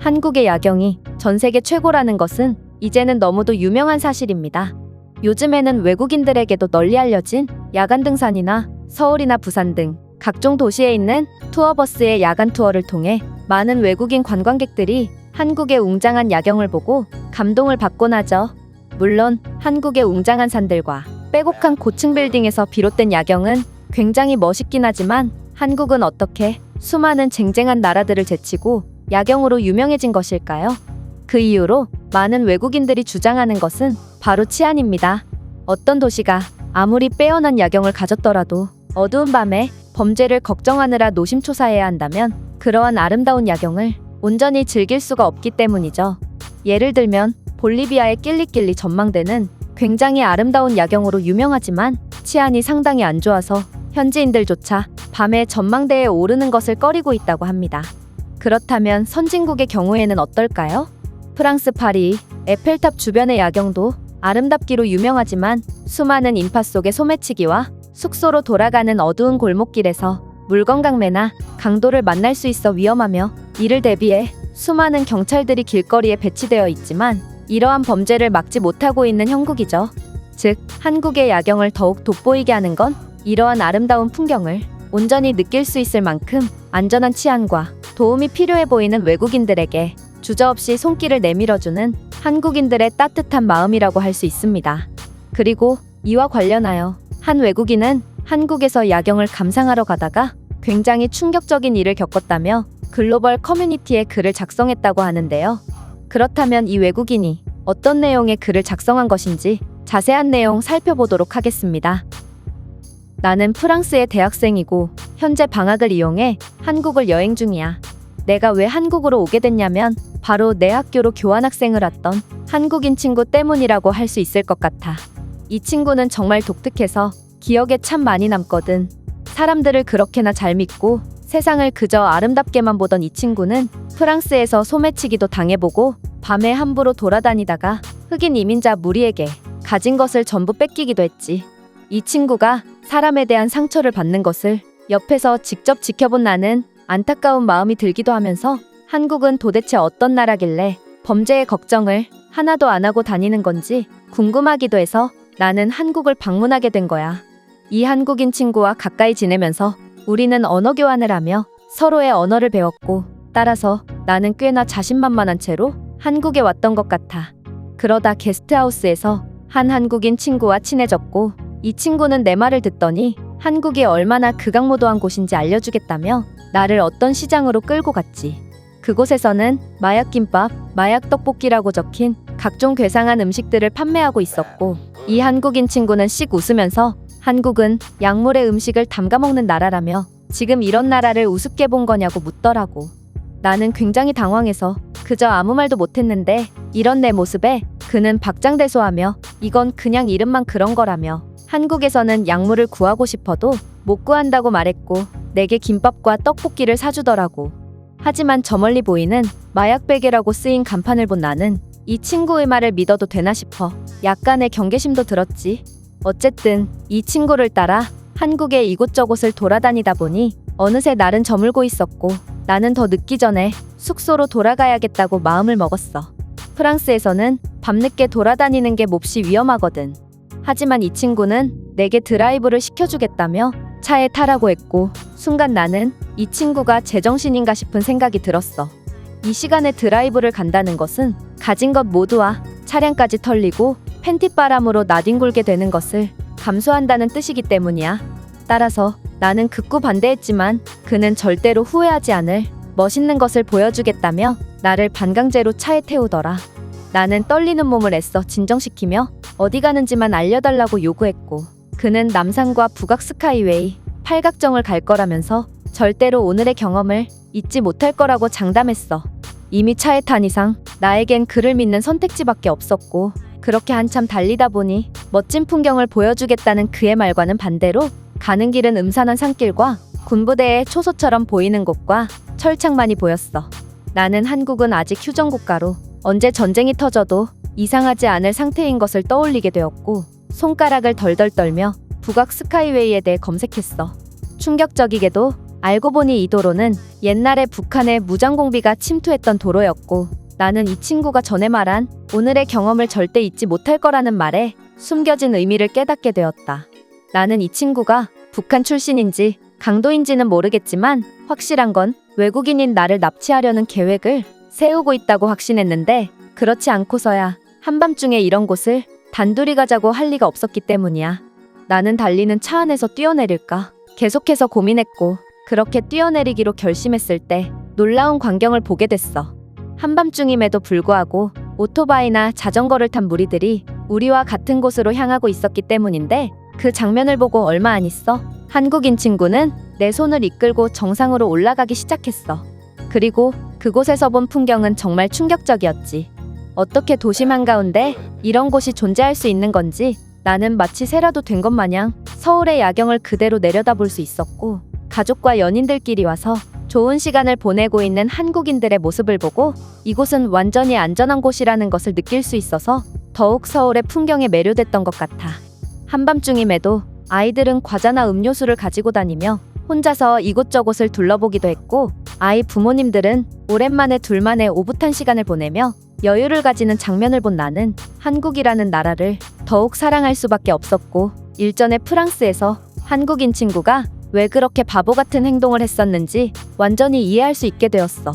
한국의 야경이 전 세계 최고라는 것은 이제는 너무도 유명한 사실입니다. 요즘에는 외국인들에게도 널리 알려진 야간 등산이나 서울이나 부산 등 각종 도시에 있는 투어버스의 야간 투어를 통해 많은 외국인 관광객들이 한국의 웅장한 야경을 보고 감동을 받곤 하죠. 물론 한국의 웅장한 산들과 빼곡한 고층 빌딩에서 비롯된 야경은 굉장히 멋있긴 하지만 한국은 어떻게 수많은 쟁쟁한 나라들을 제치고 야경으로 유명해진 것일까요? 그 이유로 많은 외국인들이 주장하는 것은 바로 치안입니다. 어떤 도시가 아무리 빼어난 야경을 가졌더라도 어두운 밤에 범죄를 걱정하느라 노심초사해야 한다면 그러한 아름다운 야경을 온전히 즐길 수가 없기 때문이죠. 예를 들면 볼리비아의 낄리낄리 전망대는 굉장히 아름다운 야경으로 유명하지만 치안이 상당히 안 좋아서 현지인들조차 밤에 전망대에 오르는 것을 꺼리고 있다고 합니다. 그렇다면 선진국의 경우에는 어떨까요? 프랑스 파리, 에펠탑 주변의 야경도 아름답기로 유명하지만 수많은 인파 속의 소매치기와 숙소로 돌아가는 어두운 골목길에서 물건 강매나 강도를 만날 수 있어 위험하며 이를 대비해 수많은 경찰들이 길거리에 배치되어 있지만 이러한 범죄를 막지 못하고 있는 형국이죠. 즉, 한국의 야경을 더욱 돋보이게 하는 건 이러한 아름다운 풍경을 온전히 느낄 수 있을 만큼 안전한 치안과 도움이 필요해 보이는 외국인들에게 주저없이 손길을 내밀어주는 한국인들의 따뜻한 마음이라고 할 수 있습니다. 그리고 이와 관련하여 한 외국인은 한국에서 야경을 감상하러 가다가 굉장히 충격적인 일을 겪었다며 글로벌 커뮤니티에 글을 작성했다고 하는데요. 그렇다면 이 외국인이 어떤 내용의 글을 작성한 것인지 자세한 내용 살펴보도록 하겠습니다. 나는 프랑스의 대학생이고 현재 방학을 이용해 한국을 여행 중이야. 내가 왜 한국으로 오게 됐냐면 바로 내 학교로 교환학생을 왔던 한국인 친구 때문이라고 할 수 있을 것 같아. 이 친구는 정말 독특해서 기억에 참 많이 남거든. 사람들을 그렇게나 잘 믿고 세상을 그저 아름답게만 보던 이 친구는 프랑스에서 소매치기도 당해보고 밤에 함부로 돌아다니다가 흑인 이민자 무리에게 가진 것을 전부 뺏기기도 했지. 이 친구가 사람에 대한 상처를 받는 것을 옆에서 직접 지켜본 나는 안타까운 마음이 들기도 하면서 한국은 도대체 어떤 나라길래 범죄의 걱정을 하나도 안 하고 다니는 건지 궁금하기도 해서 나는 한국을 방문하게 된 거야. 이 한국인 친구와 가까이 지내면서 우리는 언어 교환을 하며 서로의 언어를 배웠고 따라서 나는 꽤나 자신만만한 채로 한국에 왔던 것 같아. 그러다 게스트하우스에서 한 한국인 친구와 친해졌고 이 친구는 내 말을 듣더니 한국이 얼마나 극악무도한 곳인지 알려주겠다며 나를 어떤 시장으로 끌고 갔지. 그곳에서는 마약김밥, 마약떡볶이라고 적힌 각종 괴상한 음식들을 판매하고 있었고 이 한국인 친구는 씩 웃으면서 한국은 약물의 음식을 담가먹는 나라라며 지금 이런 나라를 우습게 본 거냐고 묻더라고. 나는 굉장히 당황해서 그저 아무 말도 못했는데 이런 내 모습에 그는 박장대소하며 이건 그냥 이름만 그런 거라며 한국에서는 약물을 구하고 싶어도 못 구한다고 말했고 내게 김밥과 떡볶이를 사주더라고. 하지만 저 멀리 보이는 마약베개라고 쓰인 간판을 본 나는 이 친구의 말을 믿어도 되나 싶어 약간의 경계심도 들었지. 어쨌든 이 친구를 따라 한국의 이곳저곳을 돌아다니다 보니 어느새 날은 저물고 있었고 나는 더 늦기 전에 숙소로 돌아가야겠다고 마음을 먹었어. 프랑스에서는 밤늦게 돌아다니는 게 몹시 위험하거든. 하지만 이 친구는 내게 드라이브를 시켜주겠다며 차에 타라고 했고 순간 나는 이 친구가 제정신인가 싶은 생각이 들었어. 이 시간에 드라이브를 간다는 것은 가진 것 모두와 차량까지 털리고 팬티바람으로 나뒹굴게 되는 것을 감수한다는 뜻이기 때문이야. 따라서 나는 극구 반대했지만 그는 절대로 후회하지 않을 멋있는 것을 보여주겠다며 나를 반강제로 차에 태우더라. 나는 떨리는 몸을 애써 진정시키며 어디 가는지만 알려달라고 요구했고 그는 남산과 북악 스카이웨이, 팔각정을 갈 거라면서 절대로 오늘의 경험을 잊지 못할 거라고 장담했어. 이미 차에 탄 이상 나에겐 그를 믿는 선택지밖에 없었고 그렇게 한참 달리다 보니 멋진 풍경을 보여주겠다는 그의 말과는 반대로 가는 길은 음산한 산길과 군부대의 초소처럼 보이는 곳과 철창만이 보였어. 나는 한국은 아직 휴전국가로 언제 전쟁이 터져도 이상하지 않을 상태인 것을 떠올리게 되었고 손가락을 덜덜 떨며 북악 스카이웨이에 대해 검색했어. 충격적이게도 알고 보니 이 도로는 옛날에 북한의 무장공비가 침투했던 도로였고, 나는 이 친구가 전에 말한 오늘의 경험을 절대 잊지 못할 거라는 말에 숨겨진 의미를 깨닫게 되었다. 나는 이 친구가 북한 출신인지 강도인지는 모르겠지만 확실한 건 외국인인 나를 납치하려는 계획을 세우고 있다고 확신했는데, 그렇지 않고서야 한밤중에 이런 곳을 단둘이 가자고 할 리가 없었기 때문이야. 나는 달리는 차 안에서 뛰어내릴까 계속해서 고민했고, 그렇게 뛰어내리기로 결심했을 때 놀라운 광경을 보게 됐어. 한밤중임에도 불구하고 오토바이나 자전거를 탄 무리들이 우리와 같은 곳으로 향하고 있었기 때문인데, 그 장면을 보고 얼마 안 있어 한국인 친구는 내 손을 이끌고 정상으로 올라가기 시작했어. 그리고 그곳에서 본 풍경은 정말 충격적이었지. 어떻게 도심 한가운데 이런 곳이 존재할 수 있는 건지 나는 마치 새라도 된 것 마냥 서울의 야경을 그대로 내려다볼 수 있었고, 가족과 연인들끼리 와서 좋은 시간을 보내고 있는 한국인들의 모습을 보고 이곳은 완전히 안전한 곳이라는 것을 느낄 수 있어서 더욱 서울의 풍경에 매료됐던 것 같아. 한밤중임에도 아이들은 과자나 음료수를 가지고 다니며 혼자서 이곳저곳을 둘러보기도 했고, 아이 부모님들은 오랜만에 둘만의 오붓한 시간을 보내며 여유를 가지는 장면을 본 나는 한국이라는 나라를 더욱 사랑할 수밖에 없었고, 일전에 프랑스에서 한국인 친구가 왜 그렇게 바보 같은 행동을 했었는지 완전히 이해할 수 있게 되었어.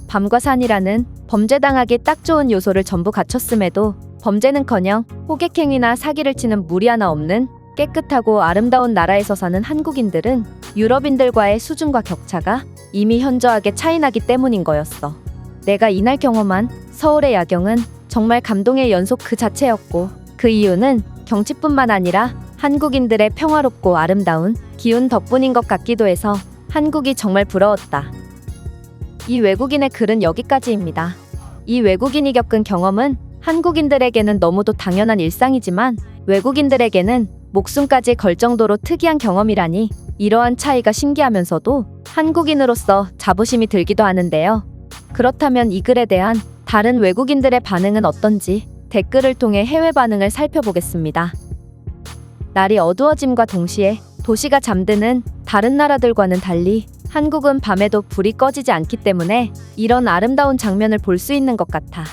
밤과 산이라는 범죄당하기 딱 좋은 요소를 전부 갖췄음에도 범죄는커녕 호객행위나 사기를 치는 무리 하나 없는 깨끗하고 아름다운 나라에서 사는 한국인들은 유럽인들과의 수준과 격차가 이미 현저하게 차이나기 때문인 거였어. 내가 이날 경험한 서울의 야경은 정말 감동의 연속 그 자체였고, 그 이유는 경치뿐만 아니라 한국인들의 평화롭고 아름다운 기운 덕분인 것 같기도 해서 한국이 정말 부러웠다. 이 외국인의 글은 여기까지입니다. 이 외국인이 겪은 경험은 한국인들에게는 너무도 당연한 일상이지만 외국인들에게는 목숨까지 걸 정도로 특이한 경험이라니, 이러한 차이가 신기하면서도 한국인으로서 자부심이 들기도 하는데요. 그렇다면 이 글에 대한 다른 외국인들의 반응은 어떤지 댓글을 통해 해외 반응을 살펴보겠습니다. 날이 어두워짐과 동시에 도시가 잠드는 다른 나라들과는 달리 한국은 밤에도 불이 꺼지지 않기 때문에 이런 아름다운 장면을 볼 수 있는 것 같아.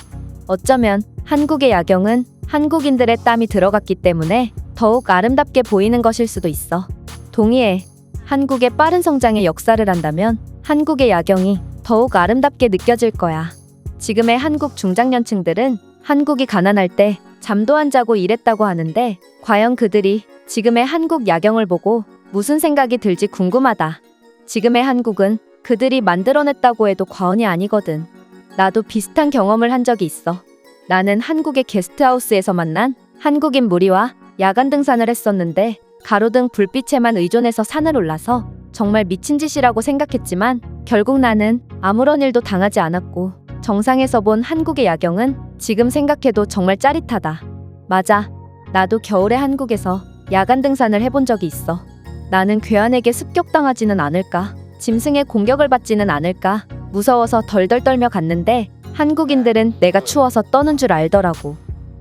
어쩌면 한국의 야경은 한국인들의 땀이 들어갔기 때문에 더욱 아름답게 보이는 것일 수도 있어. 동의해. 한국의 빠른 성장의 역사를 한다면 한국의 야경이 더욱 아름답게 느껴질 거야. 지금의 한국 중장년층들은 한국이 가난할 때 잠도 안 자고 일했다고 하는데, 과연 그들이 지금의 한국 야경을 보고 무슨 생각이 들지 궁금하다. 지금의 한국은 그들이 만들어냈다고 해도 과언이 아니거든. 나도 비슷한 경험을 한 적이 있어. 나는 한국의 게스트하우스에서 만난 한국인 무리와 야간 등산을 했었는데, 가로등 불빛에만 의존해서 산을 올라서 정말 미친 짓이라고 생각했지만 결국 나는 아무런 일도 당하지 않았고, 정상에서 본 한국의 야경은 지금 생각해도 정말 짜릿하다. 맞아. 나도 겨울에 한국에서 야간 등산을 해본 적이 있어. 나는 괴한에게 습격당하지는 않을까, 짐승의 공격을 받지는 않을까 무서워서 덜덜 떨며 갔는데, 한국인들은 내가 추워서 떠는 줄 알더라고.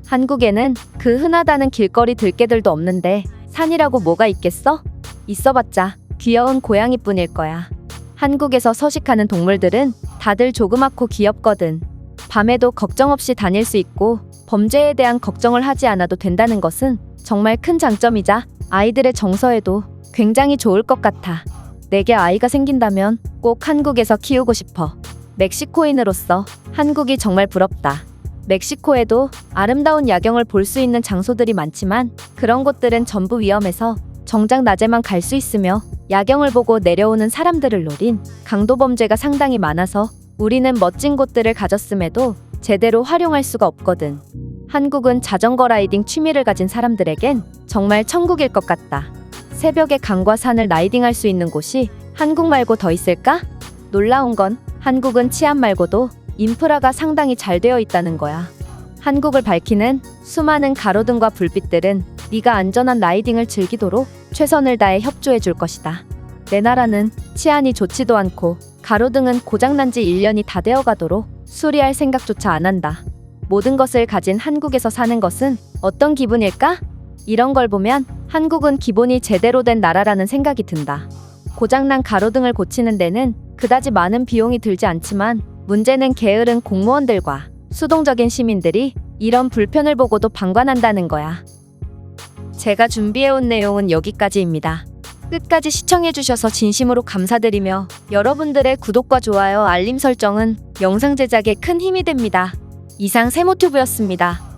한국에는 그 흔하다는 길거리 들개들도 없는데 산이라고 뭐가 있겠어? 있어봤자 귀여운 고양이뿐일 거야. 한국에서 서식하는 동물들은 다들 조그맣고 귀엽거든. 밤에도 걱정 없이 다닐 수 있고 범죄에 대한 걱정을 하지 않아도 된다는 것은 정말 큰 장점이자 아이들의 정서에도 굉장히 좋을 것 같아. 내게 아이가 생긴다면 꼭 한국에서 키우고 싶어. 멕시코인으로서 한국이 정말 부럽다. 멕시코에도 아름다운 야경을 볼 수 있는 장소들이 많지만 그런 곳들은 전부 위험해서 정작 낮에만 갈 수 있으며, 야경을 보고 내려오는 사람들을 노린 강도 범죄가 상당히 많아서 우리는 멋진 곳들을 가졌음에도 제대로 활용할 수가 없거든. 한국은 자전거 라이딩 취미를 가진 사람들에겐 정말 천국일 것 같다. 새벽에 강과 산을 라이딩할 수 있는 곳이 한국 말고 더 있을까? 놀라운 건 한국은 치안 말고도 인프라가 상당히 잘 되어 있다는 거야. 한국을 밝히는 수많은 가로등과 불빛들은 네가 안전한 라이딩을 즐기도록 최선을 다해 협조해 줄 것이다. 내 나라는 치안이 좋지도 않고 가로등은 고장난 지 1년이 다 되어 가도록 수리할 생각조차 안 한다. 모든 것을 가진 한국에서 사는 것은 어떤 기분일까? 이런 걸 보면 한국은 기본이 제대로 된 나라라는 생각이 든다. 고장난 가로등을 고치는 데는 그다지 많은 비용이 들지 않지만 문제는 게으른 공무원들과 수동적인 시민들이 이런 불편을 보고도 방관한다는 거야. 제가 준비해온 내용은 여기까지입니다. 끝까지 시청해주셔서 진심으로 감사드리며 여러분들의 구독과 좋아요, 알림 설정은 영상 제작에 큰 힘이 됩니다. 이상 세모튜브였습니다.